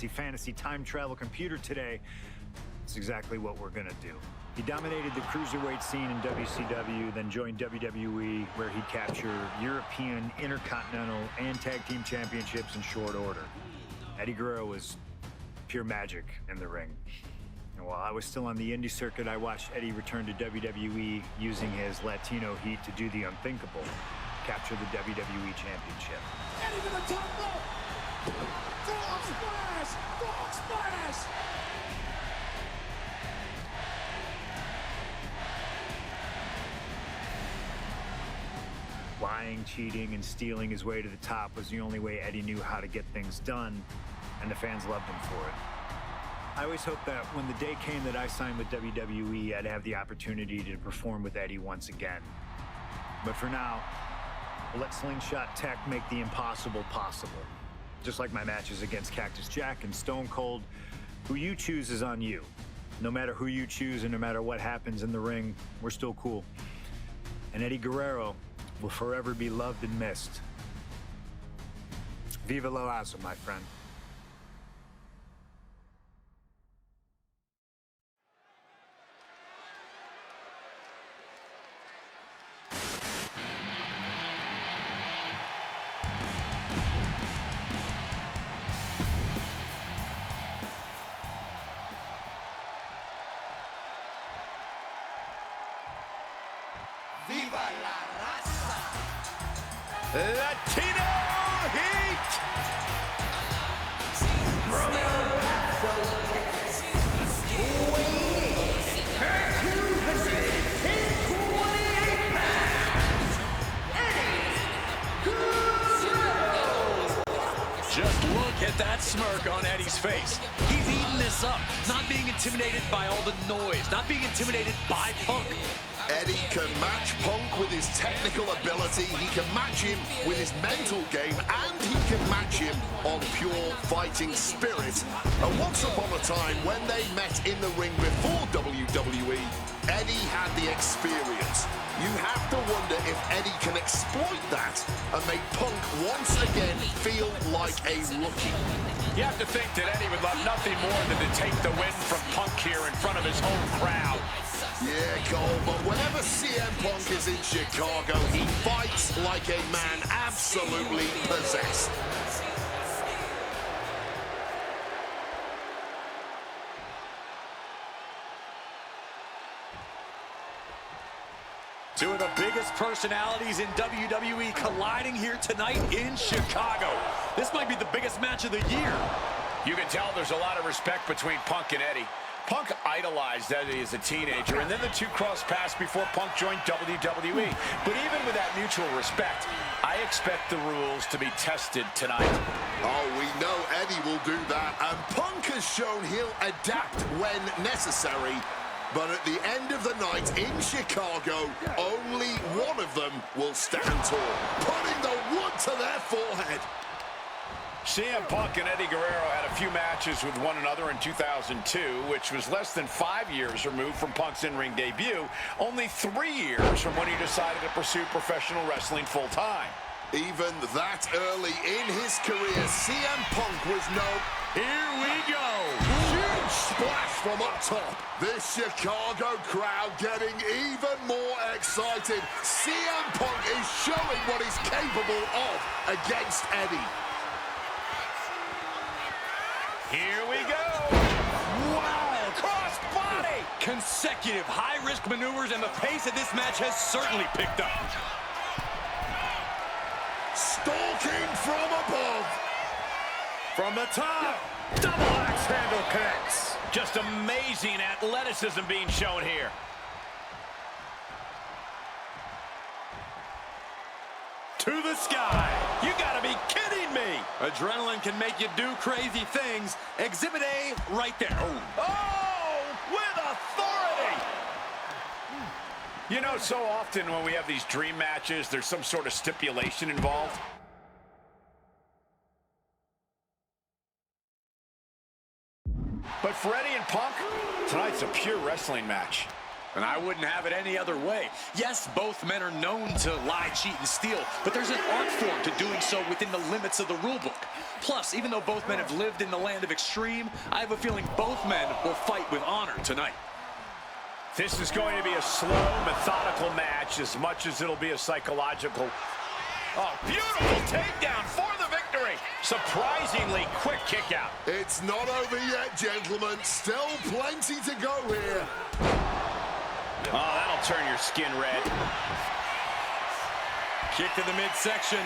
fantasy time travel computer today, it's exactly what we're gonna do. He dominated the cruiserweight scene in WCW, then joined WWE, where he captured European, Intercontinental, and Tag Team Championships in short order. Eddie Guerrero was pure magic in the ring. And while I was still on the indie circuit, I watched Eddie return to WWE using his Latino heat to do the unthinkable, capture the WWE Championship. Eddie to the top rope! Frog splash! Frog splash! Lying, cheating, and stealing his way to the top was the only way Eddie knew how to get things done, and the fans loved him for it. I always hoped that when the day came that I signed with WWE, I'd have the opportunity to perform with Eddie once again. But for now, we'll let Slingshot Tech make the impossible possible. Just like my matches against Cactus Jack and Stone Cold, who you choose is on you. No matter who you choose and no matter what happens in the ring, we're still cool. And Eddie Guerrero will forever be loved and missed. Viva la raza, my friend. Viva la raza! Latino Heat! Just look at that smirk on Eddie's face. He's eating this up, not being intimidated by all the noise, not being intimidated by Punk. Eddie can match Punk with his technical ability, he can match him with his mental game, and he can match him on pure fighting spirit. And once upon a time, when they met in the ring before WWE, Eddie had the experience. You have to wonder if Eddie can exploit that and make Punk once again feel like a rookie. You have to think that Eddie would love nothing more than to take the win from Punk here in front of his home crowd. Yeah, Cole, but whenever CM Punk is in Chicago, he fights like a man absolutely possessed. Two of the biggest personalities in WWE colliding here tonight in Chicago. This might be the biggest match of the year. You can tell there's a lot of respect between Punk and Eddie. Punk idolized Eddie as a teenager, and then the two crossed paths before Punk joined WWE. But even with that mutual respect, I expect the rules to be tested tonight. Oh, we know Eddie will do that, and Punk has shown he'll adapt when necessary. But at the end of the night in Chicago, only one of them will stand tall, putting the wood to their forehead. CM Punk and Eddie Guerrero had a few matches with one another in 2002, which was less than 5 years removed from Punk's in-ring debut, only 3 years from when he decided to pursue professional wrestling full-time. Even that early in his career, CM Punk was known. Here we go! Huge splash from up top. This Chicago crowd getting even more excited. CM Punk is showing what he's capable of against Eddie. Here we go! Wow! Cross body! Consecutive high-risk maneuvers, and the pace of this match has certainly picked up. Stalking from above. From the top, double axe handle connects. Just amazing athleticism being shown here. To the sky. You gotta be kidding me. Adrenaline can make you do crazy things. Exhibit A right there. Oh, with authority. You know, so often when we have these dream matches, there's some sort of stipulation involved. But for Eddie and Punk, tonight's a pure wrestling match. And I wouldn't have it any other way. Yes, both men are known to lie, cheat, and steal, but there's an art form to doing so within the limits of the rule book. Plus, even though both men have lived in the land of extreme, I have a feeling both men will fight with honor tonight. This is going to be a slow, methodical match as much as it'll be a psychological. Oh, beautiful takedown for the victory. Surprisingly quick kick out. It's not over yet, gentlemen. Still plenty to go here. Oh, that'll turn your skin red. Kick to the midsection.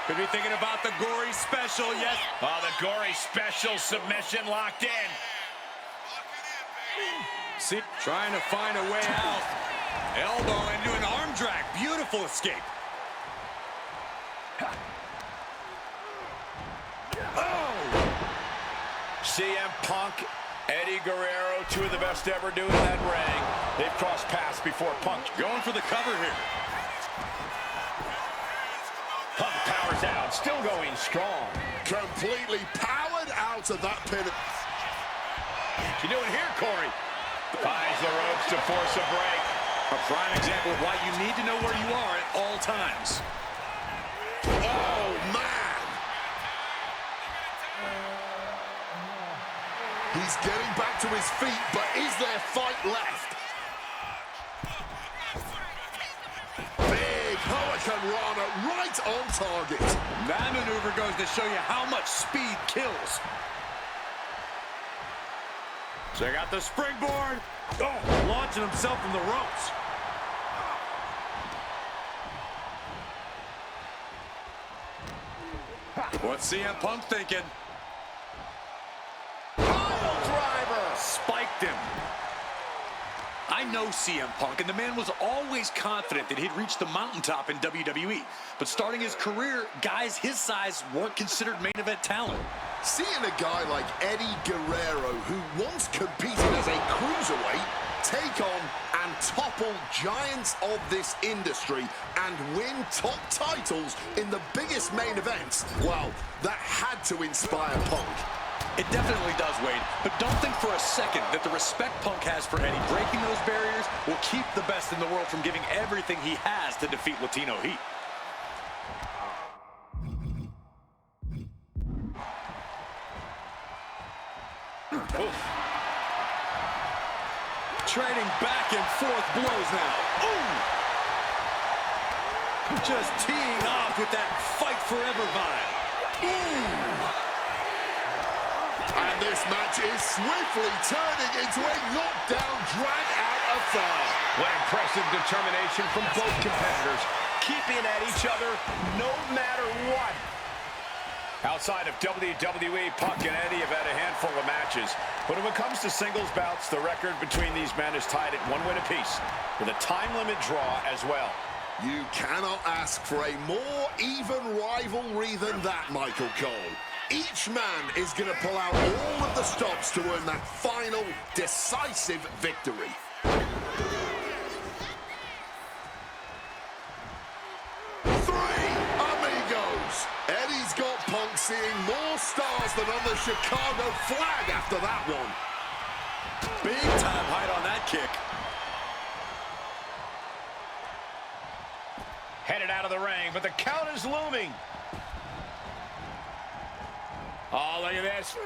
Could be thinking about the gory special, yes. Oh, the gory special submission locked in. See, trying to find a way out. Elbow into an arm drag. Beautiful escape. Oh! CM Punk, Eddie Guerrero, two of the best ever doing that ring. They've crossed paths before. Punk going for the cover here. Punk powers out, still going strong. Completely powered out of that pin. What you doing here, Corey? Ties the ropes to force a break. A prime example of why you need to know where you are at all times. Oh, man. He's getting back to his feet, but is there fight left? Big Hurricane Rana right on target. That maneuver goes to show you how much speed kills. Check out the springboard. Oh, launching himself from the ropes. What's CM Punk thinking? Pile driver. Spiked him. I know CM Punk, and the man was always confident that he'd reach the mountaintop in WWE. But starting his career, guys his size weren't considered main event talent. Seeing a guy like Eddie Guerrero, who once competed as a cruiserweight, take on and topple giants of this industry and win top titles in the biggest main events, well, that had to inspire Punk. It definitely does, Wade, but don't think for a second that the respect Punk has for Eddie breaking those barriers will keep the best in the world from giving everything he has to defeat Latino Heat. Trading back and forth blows now. Ooh! Just teeing off with that fight forever vibe. Ooh! And this match is swiftly turning into a knockdown, drag-out affair. What impressive determination from both competitors, keeping at each other no matter what. Outside of WWE, Punk and Eddie have had a handful of matches. But when it comes to singles bouts, the record between these men is tied at 1 win apiece, with a time limit draw as well. You cannot ask for a more even rivalry than that, Michael Cole. Each man is going to pull out all of the stops to earn that final, decisive victory. Eddie's got Punk seeing more stars than on the Chicago flag after that one. Big time height on that kick. Headed out of the ring, but the count is looming. Oh, look at this.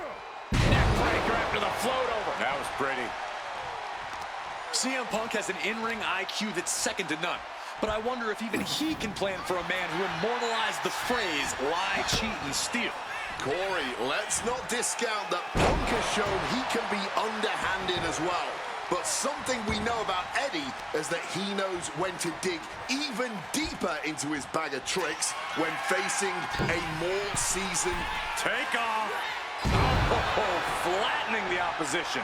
Neck breaker after the float over. That was pretty. CM Punk has an in-ring IQ that's second to none. But I wonder if even he can plan for a man who immortalized the phrase, lie, cheat, and steal. Corey, let's not discount that Punk has shown he can be underhanded as well. But something we know about Eddie is that he knows when to dig even deeper into his bag of tricks when facing a more seasoned takeoff. Oh, flattening the opposition.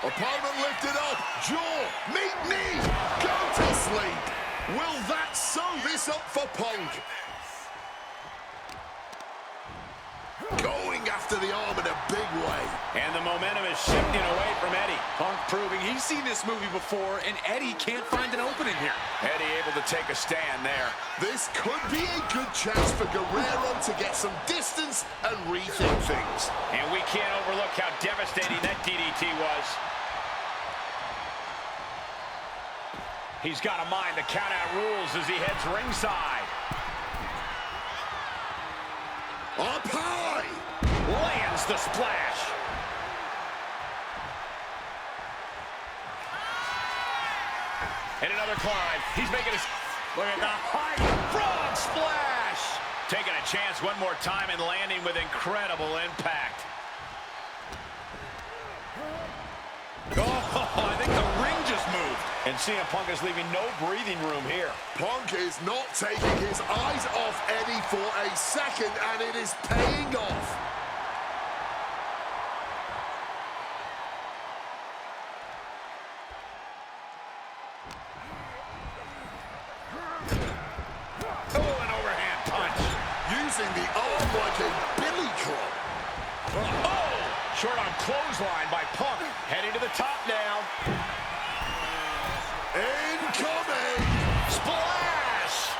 Opponent lifted up, jaw, meet knee, go to sleep. Will that sew this up for Punk? Going after the arm in a big way. And the momentum is is shifting away from Eddie. Punk proving he's seen this movie before, and Eddie can't find an opening here. Eddie able to take a stand there. This could be a good chance for Guerrero to get some distance and rethink things. And we can't overlook how devastating that DDT was. He's got to mind the count-out rules as he heads ringside. Up high! Lands the splash. And another climb. He's making his... Look at the high frog splash. Taking a chance one more time and landing with incredible impact. Oh, I think the ring just moved. And CM Punk is leaving no breathing room here. Punk is not taking his eyes off Eddie for a second, and it is paying off. Oh, an overhand punch. Using the arm like a billy club. Oh, short on clothesline by Punk. Heading to the top now. Incoming! Splash!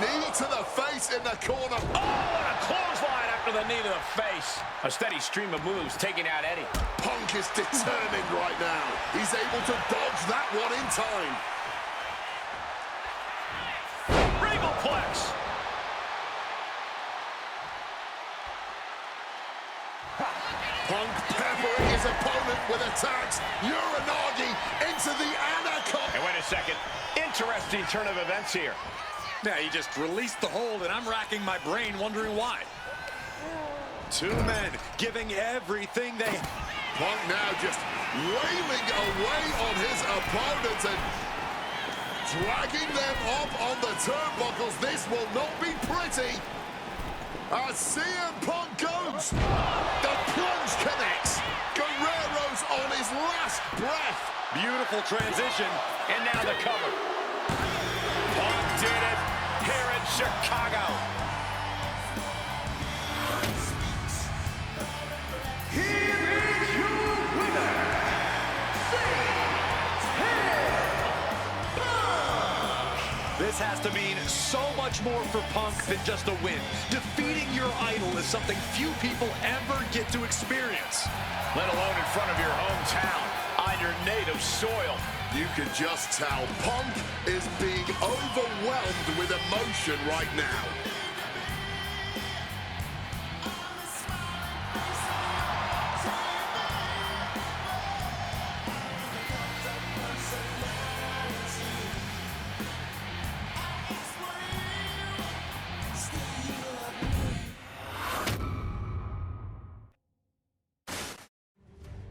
Knee to the face in the corner. Oh, and a clothesline after the knee to the face. A steady stream of moves taking out Eddie. Punk is determined right now. He's able to dodge that one in time. Regalplex. Punk peppering his opponent with attacks. Uranagi into the anaconda. And wait a second. Interesting turn of events here. Yeah, he just released the hold, and I'm racking my brain wondering why. Two men giving everything they... Punk now just wailing away on his opponents and dragging them up on the turnbuckles. This will not be pretty. As CM Punk goes, the plunge connects. Guerrero's on his last breath. Beautiful transition. And now the cover. Punk did it here in Chicago. This has to mean so much more for Punk than just a win. Defeating your idol is something few people ever get to experience. Let alone in front of your hometown, on your native soil. You can just tell Punk is being overwhelmed with emotion right now.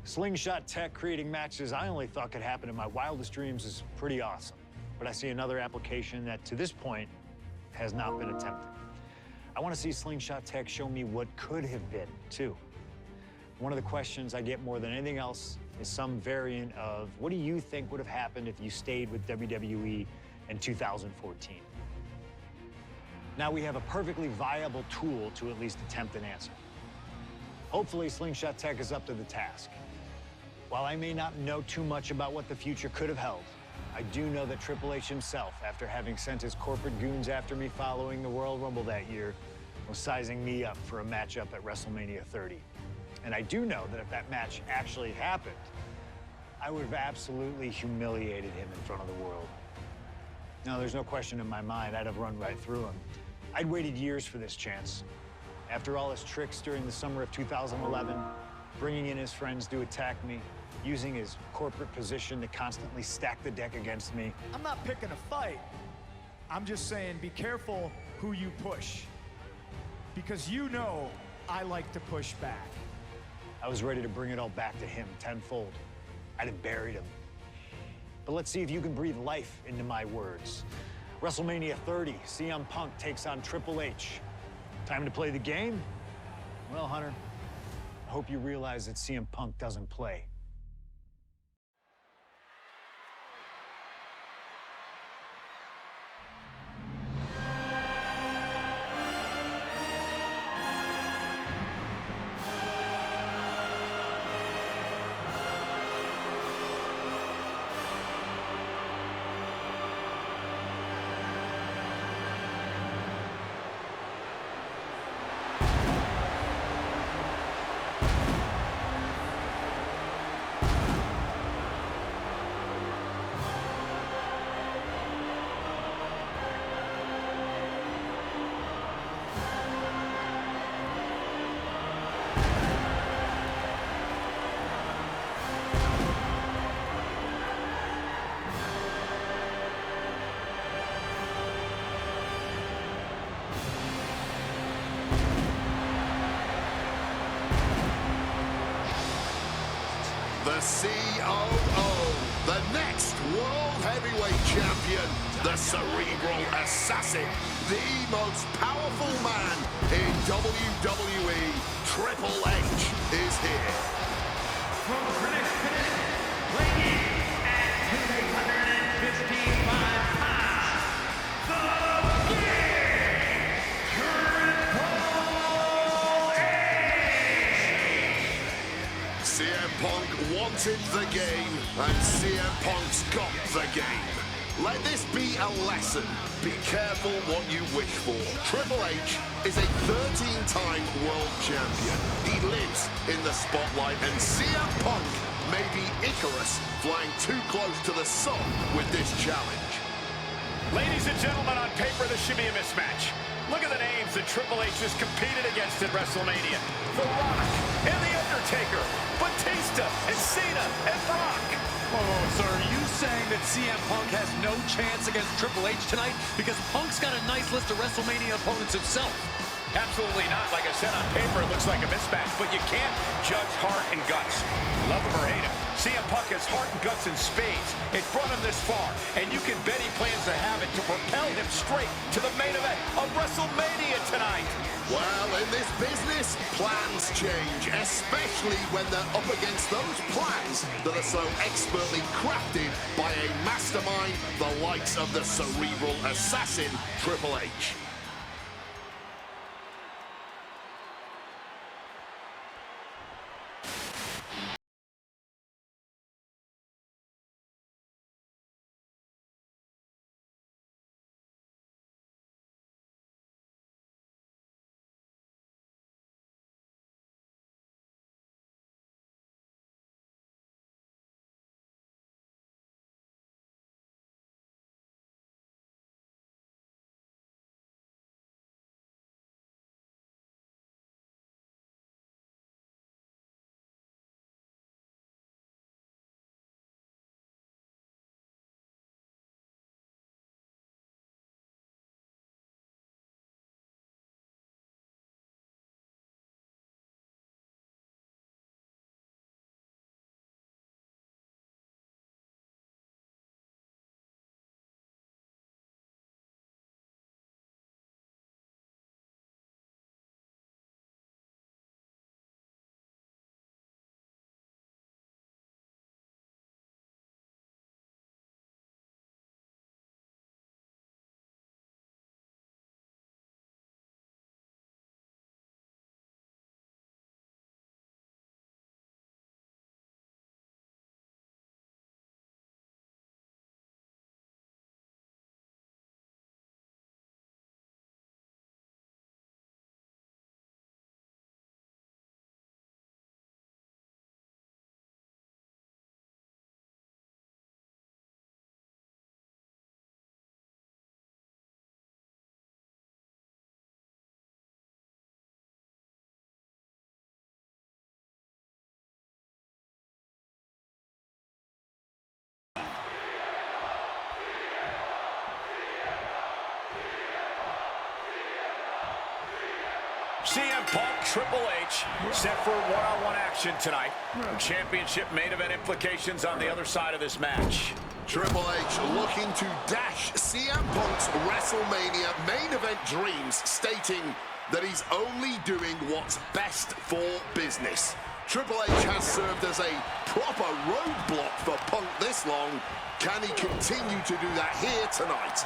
Slingshot tech creating matches I only thought could happen in my wildest dreams is pretty awesome. But I see another application that, to this point, has not been attempted. I want to see Slingshot tech show me what could have been, too. One of the questions I get more than anything else is some variant of, what do you think would have happened if you stayed with WWE in 2014? Now we have a perfectly viable tool to at least attempt an answer. Hopefully, Slingshot Tech is up to the task. While I may not know too much about what the future could have held, I do know that Triple H himself, after having sent his corporate goons after me following the Royal Rumble that year, was sizing me up for a matchup at WrestleMania 30. And I do know that if that match actually happened, I would have absolutely humiliated him in front of the world. Now, there's no question in my mind I'd have run right through him. I'd waited years for this chance. After all his tricks during the summer of 2011, bringing in his friends to attack me, using his corporate position to constantly stack the deck against me. I'm not picking a fight. I'm just saying be careful who you push. Because you know I like to push back. I was ready to bring it all back to him tenfold. I'd have buried him. But let's see if you can breathe life into my words. WrestleMania 30, CM Punk takes on Triple H. Time to play the game? Well, Hunter, I hope you realize that CM Punk doesn't play. the COO, the next World Heavyweight Champion, the Cerebral Assassin, the most powerful man in WWE, Triple H is here. From British Columbia, weighing at 255 pounds, the CM Punk wanted the game, and CM Punk's got the game. Let this be a lesson. Be careful what you wish for. Triple H is a 13-time world champion. He lives in the spotlight, and CM Punk may be Icarus flying too close to the sun with this challenge. Ladies and gentlemen, on paper, this should be a mismatch. Look at the names that Triple H has competed against at WrestleMania. The Rock and The Undertaker, Batista and Cena and Brock. Oh, so are you saying that CM Punk has no chance against Triple H tonight? Because Punk's got a nice list of WrestleMania opponents himself. Absolutely not. Like I said, on paper, it looks like a mismatch, but you can't judge heart and guts. Love him or hate him, CM Punk has heart and guts in spades. It's brought him this far, and you can bet he plans to have it to propel him straight to the main event of WrestleMania tonight. Well, in this business, plans change, especially when they're up against those plans that are so expertly crafted by a mastermind, the likes of the Cerebral Assassin, Triple H. CM Punk, Triple H, set for one-on-one action tonight. Championship main event implications on the other side of this match. Triple H looking to dash CM Punk's WrestleMania main event dreams, stating that he's only doing what's best for business. Triple H has served as a proper roadblock for Punk this long. Can he continue to do that here tonight?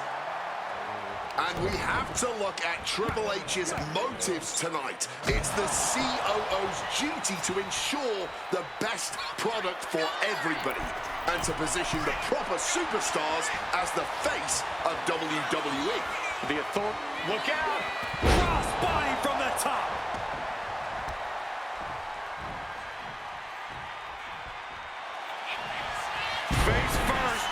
And we have to look at Triple H's motives tonight. It's the COO's duty to ensure the best product for everybody and to position the proper superstars as the face of WWE. The authority. Look out! Crossbody from the top. Face first.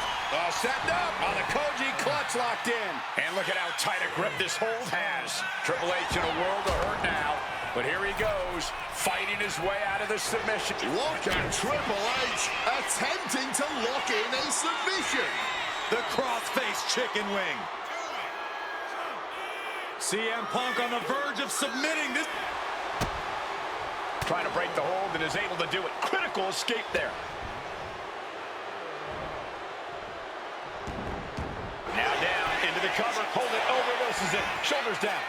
Setting up. The Koji clutch locked in. And look at how tight a grip this hold has. Triple H in a world of hurt now. But here he goes, fighting his way out of the submission. Look at Triple H attempting to lock in a submission. The cross-face chicken wing. CM Punk on the verge of submitting this. Trying to break the hold and is able to do it. Critical escape there. cover. Hold it over. This is it. Shoulders down.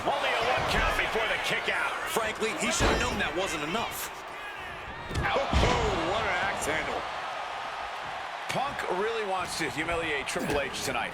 Only a 1 count before the kick out. Frankly, he should have known that wasn't enough. Oh, what an axe handle. Punk really wants to humiliate Triple H tonight.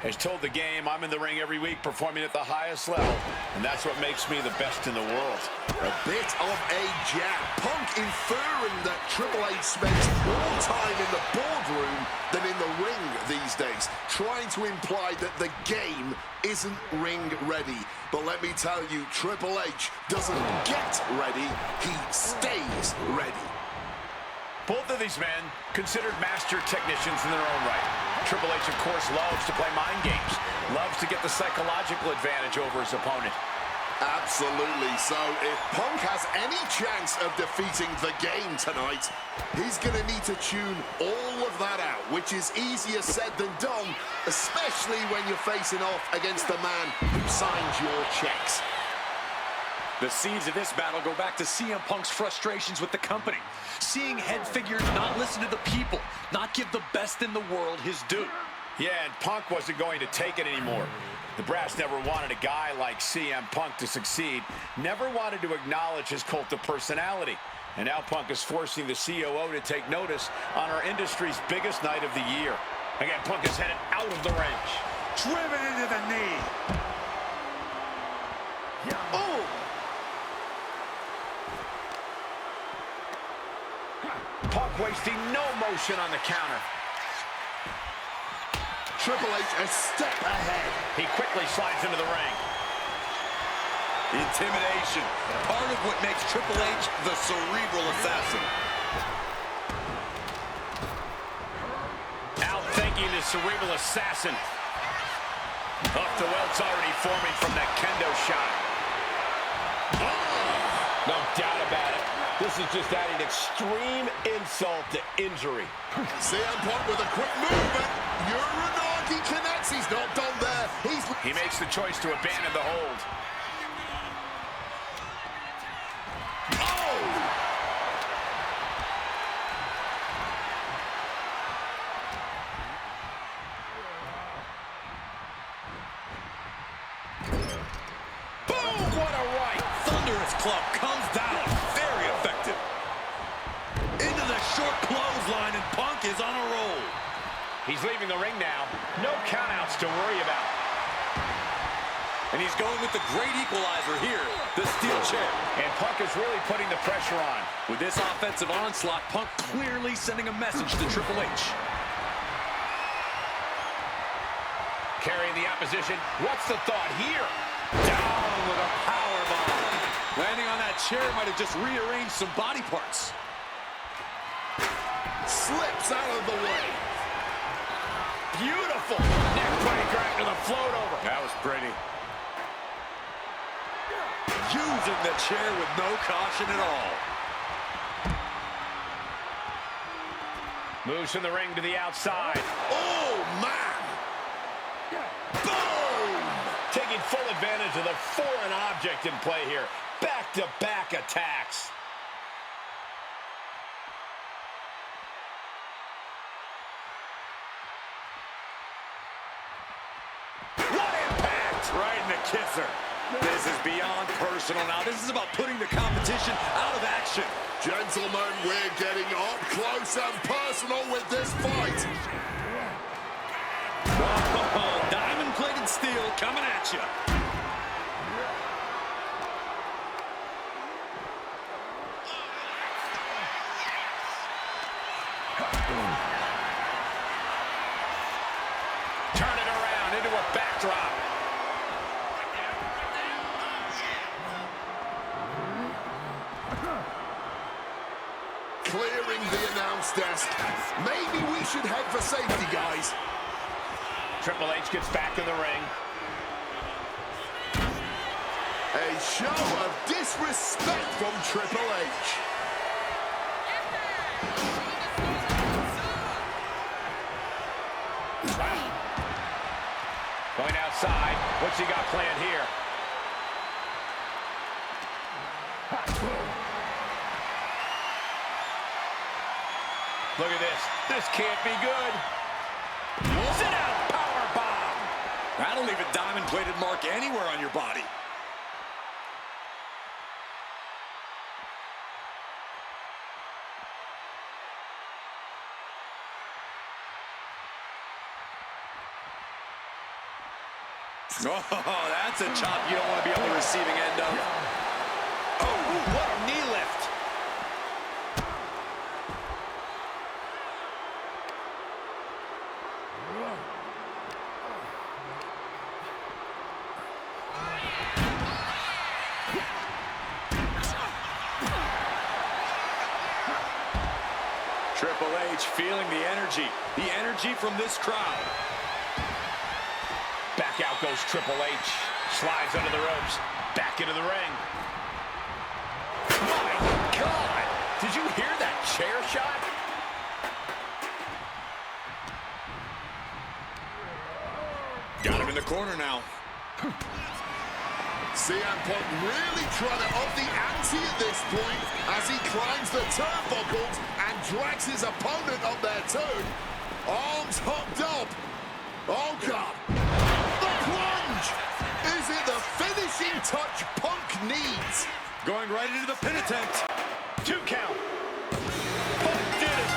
Has told the game, I'm in the ring every week performing at the highest level, and that's what makes me the best in the world. A bit of a jab. Punk inferring that Triple H spends more time in the boardroom than in the ring these days, trying to imply that the game isn't ring ready. But let me tell you, Triple H doesn't get ready, he stays ready. Both of these men considered master technicians in their own right. Triple H, of course, loves to play mind games, loves to get the psychological advantage over his opponent. Absolutely. So if Punk has any chance of defeating the game tonight, he's going to need to tune all of that out, which is easier said than done, especially when you're facing off against the man who signs your checks. The seeds of this battle go back to CM Punk's frustrations with the company. Seeing head figures not listen to the people, not give the best in the world his due. Yeah, and Punk wasn't going to take it anymore. The brass never wanted a guy like CM Punk to succeed, never wanted to acknowledge his cult of personality. And now Punk is forcing the COO to take notice on our industry's biggest night of the year. Again, Punk is headed out of the range. Driven into the knee. Oh! Punk wasting no motion on the counter. Triple H a step ahead. He quickly slides into the ring. Intimidation, part of what makes Triple H the cerebral assassin. Outthinking the cerebral assassin. Off the welts already forming from that kendo shot. No doubt about it. This is just adding extreme insult to injury. CM Punk with a quick movement. Uranagi connects. He's not done there. He makes the choice to abandon the hold. Oh! Boom! What a right! Thunderous club comes down. Very effective. Into the short clothesline, and Punk is on a roll. He's leaving the ring now. No countouts to worry about. And he's going with the great equalizer here, the steel chair. And Punk is really putting the pressure on. With this offensive onslaught, Punk clearly sending a message to Triple H. Carrying the opposition. What's the thought here? Down with a powerbomb. Landing on that chair might have just rearranged some body parts. Slips out of the way. Beautiful. Neck breaker after the float over. That was pretty. Using the chair with no caution at all. Moves from the ring to the outside. Oh, man! Boom! Taking full advantage of the foreign object in play here. Back-to-back attacks. What impact! Right in the kisser. This is beyond personal now. This is about putting the competition out of action. Gentlemen, we're getting up close and personal with this fight. Oh, diamond-plated steel coming at you. Turn it around into a backdrop. Clearing the announce desk. Maybe we should head for safety, guys. Triple H gets back in the ring. A show of disrespect from Triple H. Wow. Going outside. What's he got planned here? Look at this. This can't be good. Sit out, powerbomb. That'll leave a diamond-plated mark anywhere on your body. Oh, that's a chop you don't want to be on the receiving end of. Oh, what a knee lift. Triple H feeling the energy from this crowd. Back out goes Triple H. Slides under the ropes. Back into the ring. My God! Did you hear that chair shot? Got him in the corner now. CM Punk really trying to up the ante at this point as he climbs the turnbuckles and drags his opponent up there too. Arms hooked up. Oh, God. The plunge! Is it the finishing touch Punk needs? Going right into the pin attempt. 2 count. Punk did it.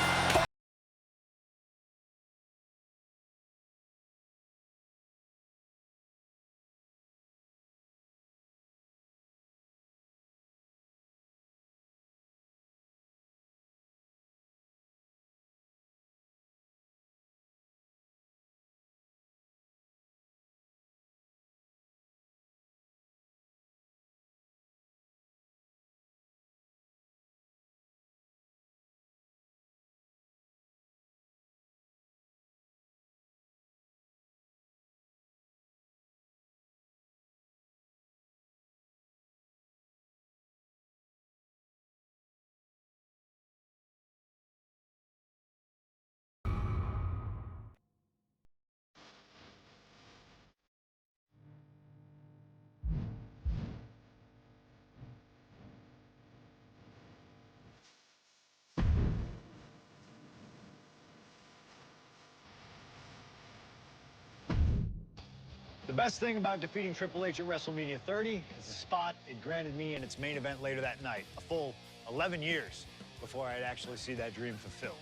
The best thing about defeating Triple H at WrestleMania 30 is the spot it granted me in its main event later that night, a full 11 years before I'd actually see that dream fulfilled.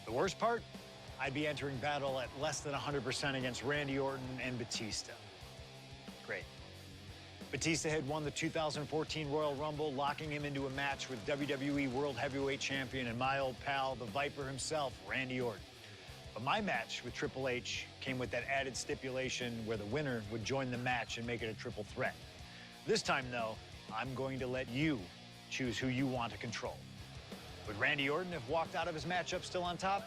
The worst part? I'd be entering battle at less than 100% against Randy Orton and Batista. Great. Batista had won the 2014 Royal Rumble, locking him into a match with WWE World Heavyweight Champion and my old pal, the Viper himself, Randy Orton. But my match with Triple H came with that added stipulation where the winner would join the match and make it a triple threat. This time, though, I'm going to let you choose who you want to control. Would Randy Orton have walked out of his matchup still on top?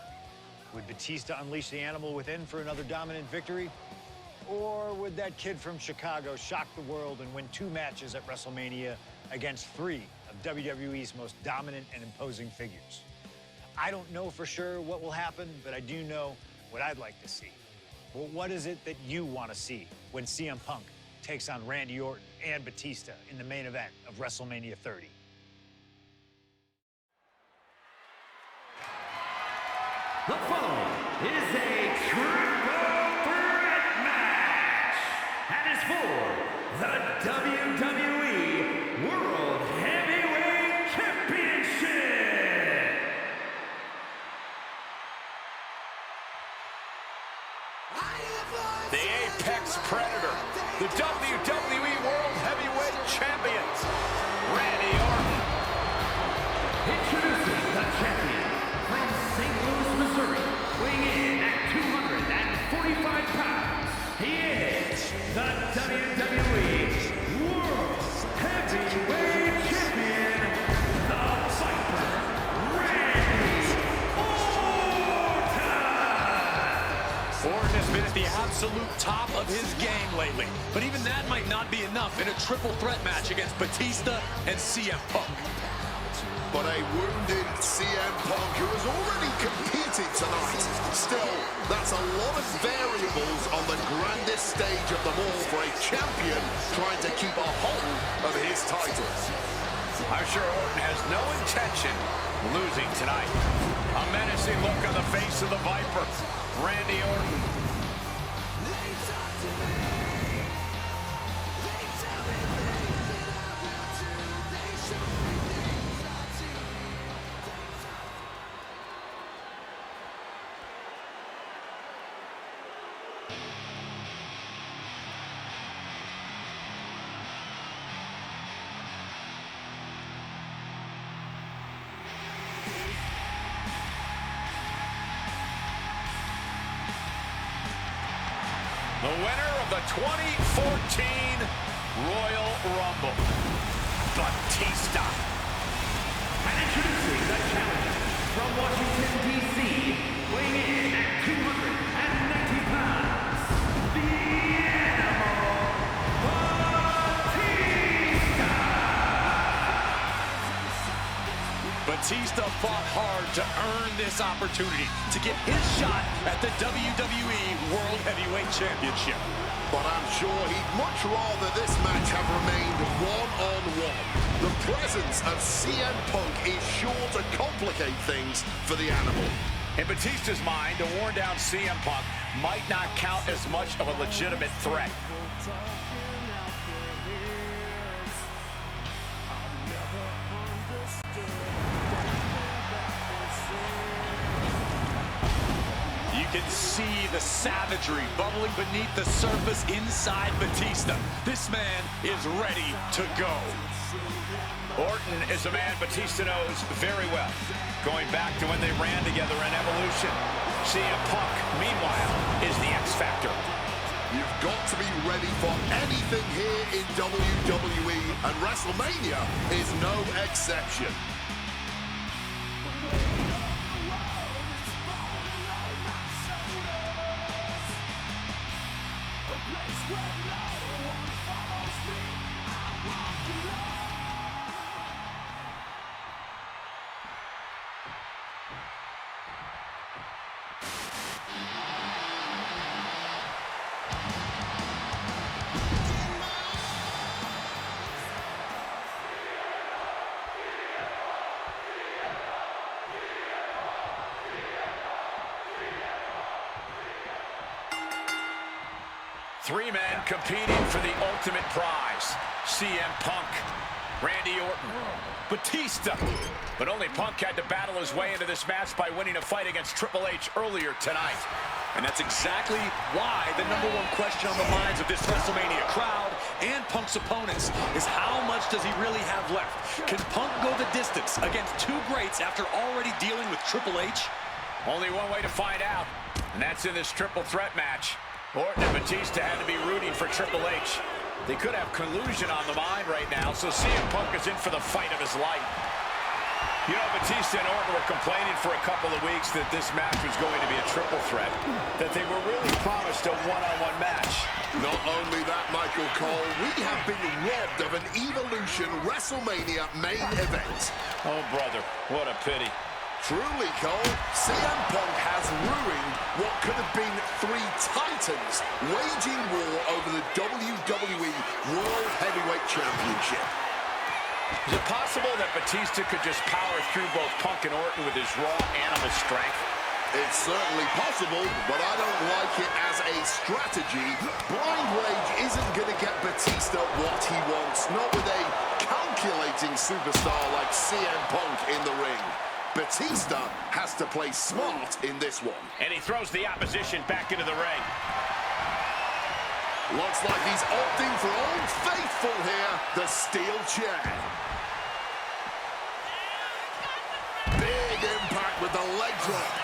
Would Batista unleash the animal within for another dominant victory? Or would that kid from Chicago shock the world and win 2 matches at WrestleMania against 3 of WWE's most dominant and imposing figures? I don't know for sure what will happen, but I do know what I'd like to see. Well, what is it that you want to see when CM Punk takes on Randy Orton and Batista in the main event of WrestleMania 30? The following is a triple threat match and is for the WWE World Heavyweight Championship. The Apex Predator, the WWE World Heavyweight Champion, Randy Orton. Introducing the champion from St. Louis, Missouri, weighing in at 245 pounds. He is the WWE World Heavyweight Champion, the Viper, Randy Orton. Orton has been at the absolute top of his game lately, but even that might not be enough in a triple threat match against Batista and CM Punk. But a wounded CM Punk who has already competed tonight. Still, that's a lot of variables on the grandest stage of them all for a champion trying to keep a hold of his title. I'm sure Orton has no intention losing tonight. A menacing look on the face of the Viper, Randy Orton. The winner of the 2014 Royal Rumble, Batista. And introducing the challenger from Washington, D.C., weighing in at 290 pounds, the Animal, Batista! Batista fought hard to earn this opportunity to get his shot at the WWE World Heavyweight Championship. But I'm sure he'd much rather this match have remained one-on-one. The presence of CM Punk is sure to complicate things for the Animal. In Batista's mind, a worn-down CM Punk might not count as much of a legitimate threat. You can see the savagery bubbling beneath the surface inside Batista. This man is ready to go. Orton is a man Batista knows very well, going back to when they ran together in Evolution. CM Punk, meanwhile, is the X Factor. You've got to be ready for anything here in WWE, and WrestleMania is no exception. Three men competing for the ultimate prize. CM Punk, Randy Orton, Batista. But only Punk had to battle his way into this match by winning a fight against Triple H earlier tonight. And that's exactly why the #1 question on the minds of this WrestleMania crowd and Punk's opponents is how much does he really have left? Can Punk go the distance against two greats after already dealing with Triple H? Only one way to find out, and that's in this triple threat match. Orton and Batista had to be rooting for Triple H. They could have collusion on the mind right now, so CM Punk is in for the fight of his life. You know, Batista and Orton were complaining for a couple of weeks that this match was going to be a triple threat, that they were really promised a one-on-one match. Not only that, Michael Cole, we have been robbed of an Evolution WrestleMania main event. Oh, brother, what a pity. Truly, Cole, CM Punk has ruined what could have been three titans waging war over the WWE World Heavyweight Championship. Is it possible that Batista could just power through both Punk and Orton with his raw animal strength? It's certainly possible, but I don't like it as a strategy. Blind Rage isn't going to get Batista what he wants, not with a calculating superstar like CM Punk in the ring. Batista has to play smart in this one. And he throws the opposition back into the ring. Looks like he's opting for Old Faithful here, the steel chair. Big impact with the leg drop.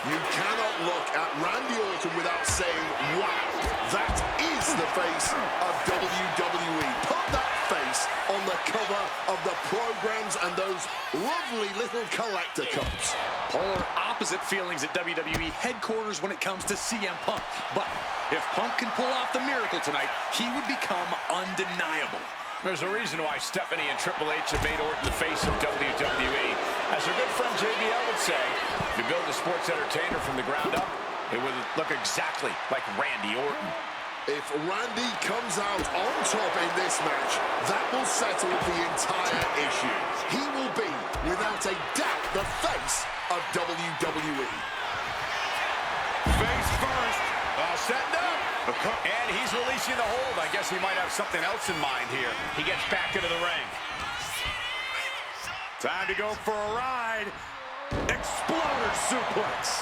You cannot look at Randy Orton without saying, wow, that is the face of WWE. Put that face on the cover of the programs and those lovely little collector cups. Polar opposite feelings at WWE headquarters when it comes to CM Punk. But if Punk can pull off the miracle tonight, he would become undeniable. There's a reason why Stephanie and Triple H have made Orton the face of WWE. As our good friend JBL would say, if you build a sports entertainer from the ground up, it would look exactly like Randy Orton. If Randy comes out on top in this match, that will settle the entire issue. He will be, without a doubt, the face of WWE. Face first, All setting up. And he's releasing the hold. I guess he might have something else in mind here. He gets back into the ring. Time to go for a ride. Exploder suplex.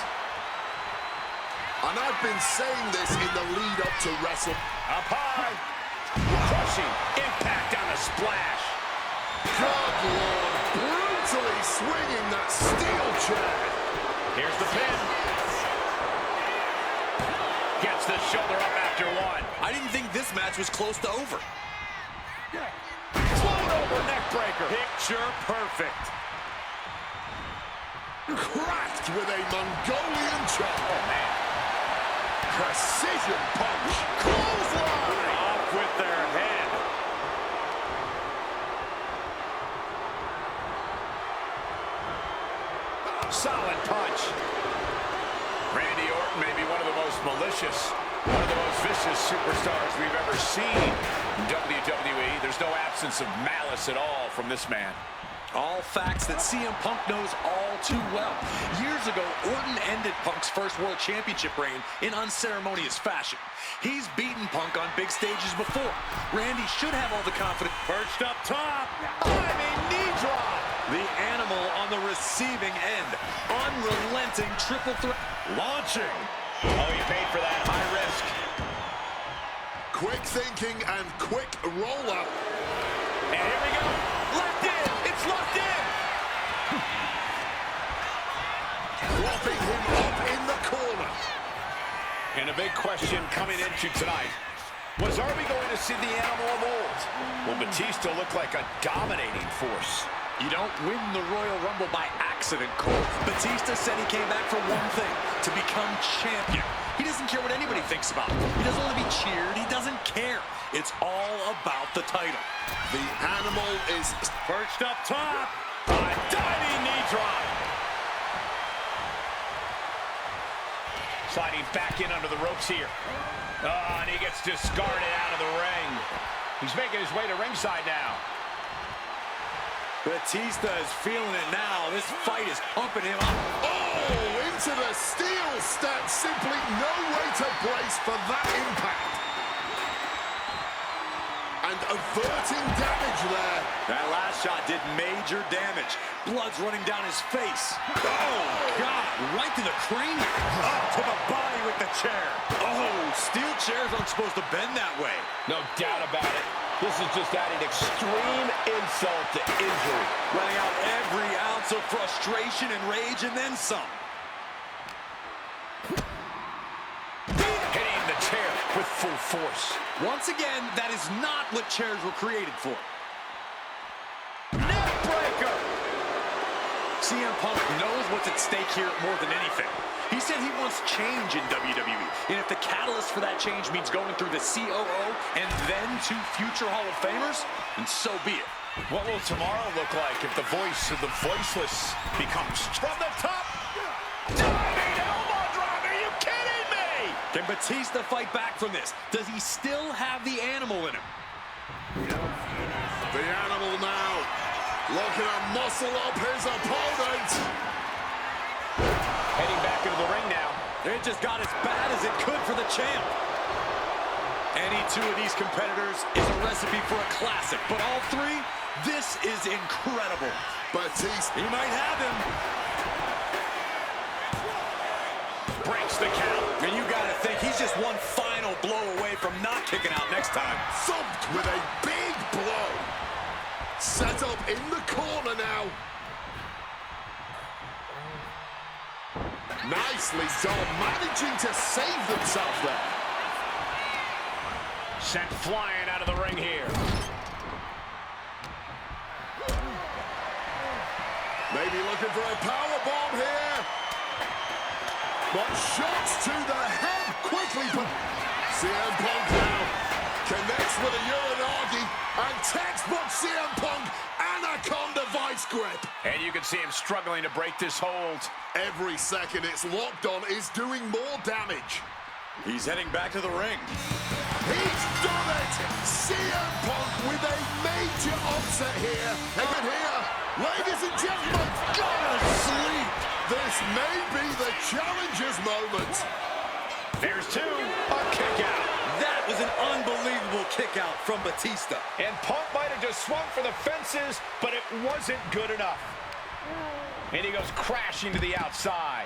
And I've been saying this in the lead up to Wrestle. Up high. Crushing impact on the splash. Good Lord, brutally swinging that steel chair. Here's the pin. Gets the shoulder up after one. I didn't think this match was close to over. Float over neck breaker. Picture perfect. Cracked with a Mongolian chop. Oh, man. Precision punch. Clothesline. Off with their head. Solid punch. Randy Orton may be one of the most malicious, one of the most vicious superstars we've ever seen in WWE. There's no absence of malice at all from this man. All facts that CM Punk knows all too well. Years ago, Orton ended Punk's first World Championship reign in unceremonious fashion. He's beaten Punk on big stages before. Randy should have all the confidence. Perched up top. Diving knee drop. The animal on the receiving end. Unrelenting triple threat. Launching. Oh, he paid for that. High risk. Quick thinking and quick rollout. And here we go. Locked in. It's locked in. Propping him up in the corner. And a big question coming into tonight was, are we going to see the animal of old? Will Batista look like a dominating force? You don't win the Royal Rumble by accident, Cole. Batista said he came back for one thing, to become champion. He doesn't care what anybody thinks about him. He doesn't want to be cheered. He doesn't care. It's all about the title. The animal is Perched up top. A diving knee drop. Sliding back in under the ropes here. Oh, and he gets discarded out of the ring. He's making his way to ringside now. Batista is feeling it now. This fight is pumping him up. oh, into the steel stance. Simply no way to brace for that impact. And averting damage there. That last shot did major damage. Blood's running down his face. Oh, God, right to the cranium. Up to the body with the chair. Oh, steel chairs aren't supposed to bend that way. No doubt about it. This is just adding extreme insult to injury. Letting out every ounce of frustration and rage and then some. Hitting the chair with full force. Once again, that is not what chairs were created for. Neck breaker. CM Punk knows what's at stake here more than anything. He said he wants change in WWE, and if the catalyst for that change means going through the COO and then to future Hall of Famers, then so be it. What will tomorrow look like if the voice of the voiceless becomes from the top? Diving elbow drop, are you kidding me? Can Batista fight back from this? Does he still have the animal in him? The animal now looking to muscle up his opponent. Heading back into the ring now. It just got as bad as it could for the champ. Any two of these competitors is a recipe for a classic, but all three, this is incredible. Batista. He might have him. Breaks the count. And you gotta think he's just one final blow away from not kicking out next time. Thumped with a big blow. Set up in the corner now. Nicely done, managing to save themselves there. Sent flying out of the ring here. Maybe looking for a power bomb here. But shots to the head quickly, but CM Punk now connects with a Uranagi, and textbook CM Punk, Anaconda vice grip. And you can see him struggling to break this hold. Every second it's locked on is doing more damage. He's heading back to the ring. He's done it! CM Punk with a major upset here. And here, ladies and gentlemen, go to sleep. This may be the challenger's moment. There's two. A kick out. That was an unbelievable kick out from Batista. And Punk might have just swung for the fences, but it wasn't good enough. And he goes crashing to the outside.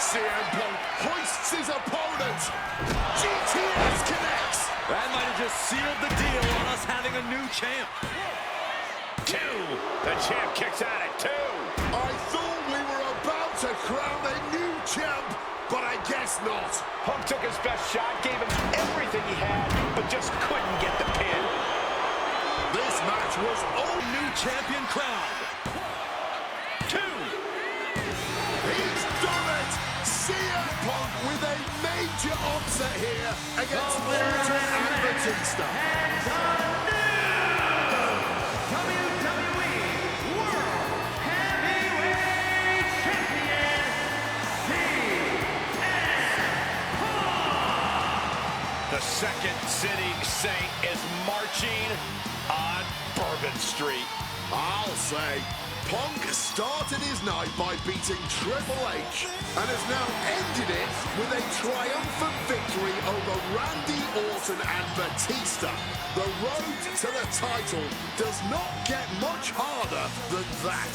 CM Punk hoists his opponent. GTS connects. That might have just sealed the deal on us having a new champ. Two. The champ kicks out at two. I thought we were about to crown a new champ, but I guess not. Punk took his best shot, gave him everything he had, but just couldn't get the pin. This match was all New champion crowned. Two. He's done it! CM Punk with a major upset here against Orton and Batista. WWE World Heavyweight Champion, The second city saint is marching on Bourbon Street. I'll say, Punk started his night by beating Triple H and has now ended it with a triumphant victory over Randy Orton and Batista. The road to the title does not get much harder than that.